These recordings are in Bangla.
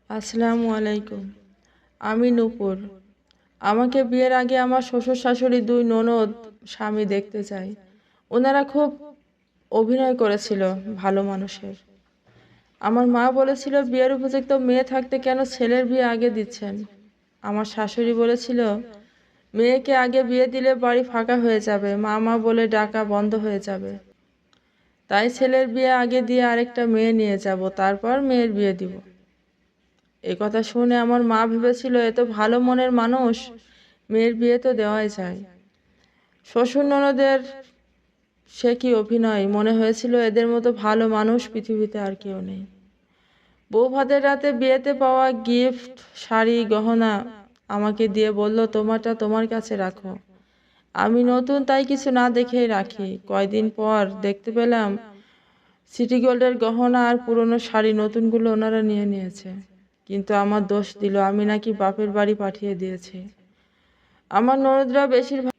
আসসালামু আলাইকুম। আমি নূপুর। আমাকে বিয়ের আগে আমার শ্বশুর শাশুড়ি দুই ননদ স্বামী দেখতে চায়। ওনারা খুব অভিনয় করেছিল ভালো মানুষের। আমার মা বলেছিল বিয়ের উপযুক্ত মেয়ে থাকতে কেন ছেলের বিয়ে আগে দিচ্ছেন। আমার শাশুড়ি বলেছিল মেয়েকে আগে বিয়ে দিলে বাড়ি ফাঁকা হয়ে যাবে, মা বলে ডাকা বন্ধ হয়ে যাবে। তাই ছেলের বিয়ে আগে দিয়ে আরেকটা মেয়ে নিয়ে যাব, তারপর মেয়ের বিয়ে দিব। এই কথা শুনে আমার মা ভেবেছিল এত ভালো মনের মানুষ, মেয়ের বিয়ে তো দেওয়াই যায়। শ্বশুর ননদের সে কি অভিনয়, মনে হয়েছিল এদের মতো ভালো মানুষ পৃথিবীতে আর কেউ নেই। বউ ভাতের রাতে বিয়েতে পাওয়া গিফট, শাড়ি, গহনা আমাকে দিয়ে বলল তোমারটা তোমার কাছে রাখো। আমি নতুন তাই কিছু না দেখেই রাখি। কয়দিন পর দেখতে পেলাম সিটি গোল্ডের গহনা আর পুরনো শাড়ি নতুনগুলো ওনারা নিয়ে নিয়েছে। কিন্তু আমার দোষ দিল, আমি নাকি বাপের বাড়ি পাঠিয়ে দিয়েছি। আমার ননদরা বেশিরভাগ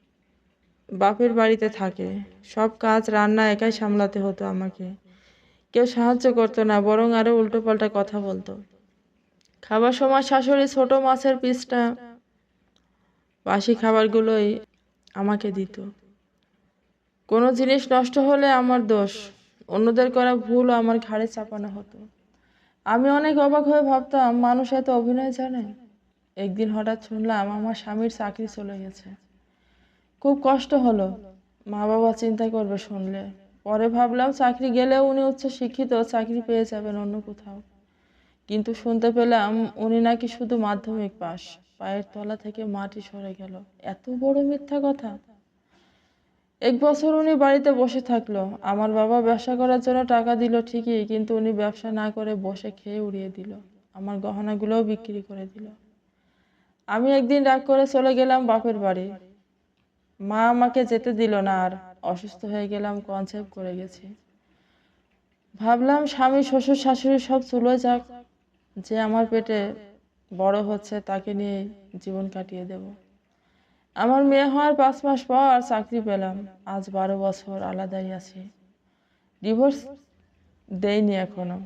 বাপের বাড়িতে থাকে। সব কাজ রান্না একাই সামলাতে হতো আমাকে। কেউ সাহায্য করতো না, বরং আরো উল্টোপাল্টা কথা বলতো। খাবার সময় শাশুড়ি ছোট মাছের পিসটা, বাসি খাবারগুলোই আমাকে দিত। কোনো জিনিস নষ্ট হলে আমার দোষ, অন্যদের করা ভুল আমার ঘাড়ে চাপানো হতো। আমি অনেক অবাক হয়ে ভাবতাম মানুষ এত অভিনয় জানে। একদিন হঠাৎ শুনলাম আমার স্বামীর চাকরি চলে গেছে। খুব কষ্ট হলো। মা বাবা চিন্তা করবে শুনলে। পরে ভাবলাম চাকরি গেলেও উনি উচ্চ শিক্ষিত, চাকরি পেয়ে যাবেন অন্য কোথাও। কিন্তু শুনতে পেলাম উনি নাকি শুধু মাধ্যমিক পাস। পায়ের তলা থেকে মাটি সরে গেল। এত বড় মিথ্যা কথা! 1 বছর উনি বাড়িতে বসে থাকলো। আমার বাবা ব্যবসা করার জন্য টাকা দিল ঠিকই, কিন্তু উনি ব্যবসা না করে বসে খেয়ে উড়িয়ে দিল। আমার গহনাগুলোও বিক্রি করে দিল। আমি একদিন রাগ করে চলে গেলাম বাপের বাড়ি। মা আমাকে যেতে দিল না আর। অসুস্থ হয়ে গেলাম, কনসেপ্ট করে গেছি। ভাবলাম স্বামী শ্বশুর শাশুড়ি সব চলে যাক, যে আমার পেটে বড় হচ্ছে তাকে নিয়ে জীবন কাটিয়ে দেব। আমার মেয়ে হওয়ার 5 মাস পর চাকরি পেলাম। আজ 12 বছর আলাদাই আছি। ডিভোর্স দেয়নি এখনো।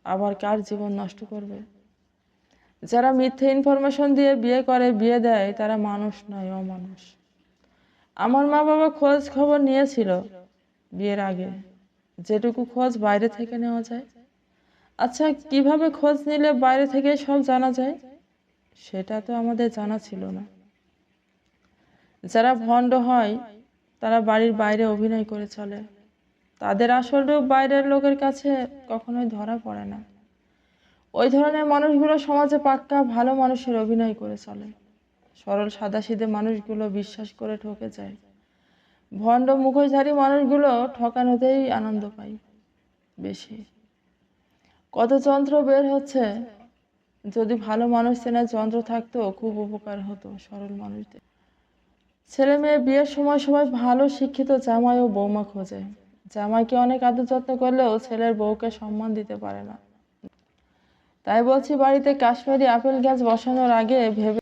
আবার কার জীবন নষ্ট করবে? যারা মিথ্যে ইনফরমেশন দিয়ে বিয়ে করে, বিয়ে দেয়, তারা মানুষ নয়, অমানুষ। আমার মা বাবা খোঁজ খবর নিয়েছিল বিয়ের আগে, যেটুকু খোঁজ বাইরে থেকে নেওয়া যায়। আচ্ছা, কিভাবে খোঁজ নিলে বাইরে থেকে সব জানা যায়? সেটা তো আমাদের জানা ছিল না। যারা ভণ্ড হয় তারা বাড়ির বাইরে অভিনয় করে চলে। তাদের আসল রূপ বাইরের লোকের কাছে কখনোই ধরা পড়ে না। ওই ধরনের মানুষগুলো সমাজে পাক্কা ভালো মানুষের অভিনয় করে চলে। সরল সাদাসিধে মানুষগুলো বিশ্বাস করে ঠকে যায়। ভণ্ড মুখোশধারী মানুষগুলো ঠকানোতেই আনন্দ পায় বেশি। কত যন্ত্র বের হচ্ছে। যদি ভালো মানুষ চেনার যন্ত্র থাকতো খুব উপকার হতো সরল মানুষদের। ছেলে মেয়ে বিয়ের সময় সবাই ভালো শিক্ষিত জামাই ও বৌমা খোঁজে। জামাইকে অনেক আদর যত্ন করলেও ছেলের বউকে সম্মান দিতে পারে না। তাই বলছি, বাড়িতে কাশ্মীরি আপেল গাছ বসানোর আগে ভেবে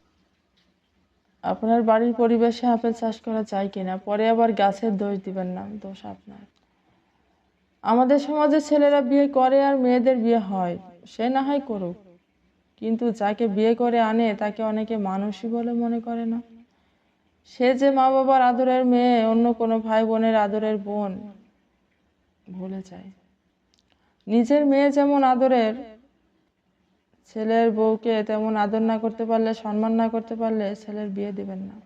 আপনার বাড়ির পরিবেশে আপেল চাষ করা যায় কিনা। পরে আবার গাছের দোষ দিবেন না, দোষ আপনার। আমাদের সমাজে ছেলেরা বিয়ে করে আর মেয়েদের বিয়ে হয়। সে না হয় করুক, কিন্তু যাকে বিয়ে করে আনে তাকে অনেকে মানুষই বলে মনে করে না। সে যে মা বাবার আদরের মেয়ে, অন্য কোনো ভাই বোনের আদরের বোন ভুলে যায়। নিজের মেয়ে যেমন আদরের, ছেলের বউকে তেমন আদর না করতে পারলে, সম্মান না করতে পারলে ছেলের বিয়ে দিবেন না।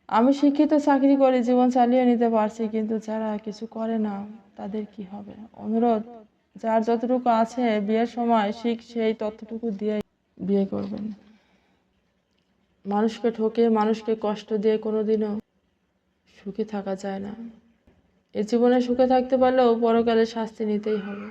আমি শিক্ষিত, চাকরি করে জীবন চালিয়ে নিতে পারছি, কিন্তু যারা কিছু করে না তাদের কি হবে? অনুরোধ, যার যতটুকু আছে বিয়ের সময় সেই ততটুকু দিয়ে বিয়ে করবেন। মানুষকে ঠকে, মানুষকে কষ্ট দিয়ে কোনোদিনও সুখী থাকা যায় না। এ জীবনে সুখে থাকতে পারলেও পরকালে শাস্তি নিতেই হবে।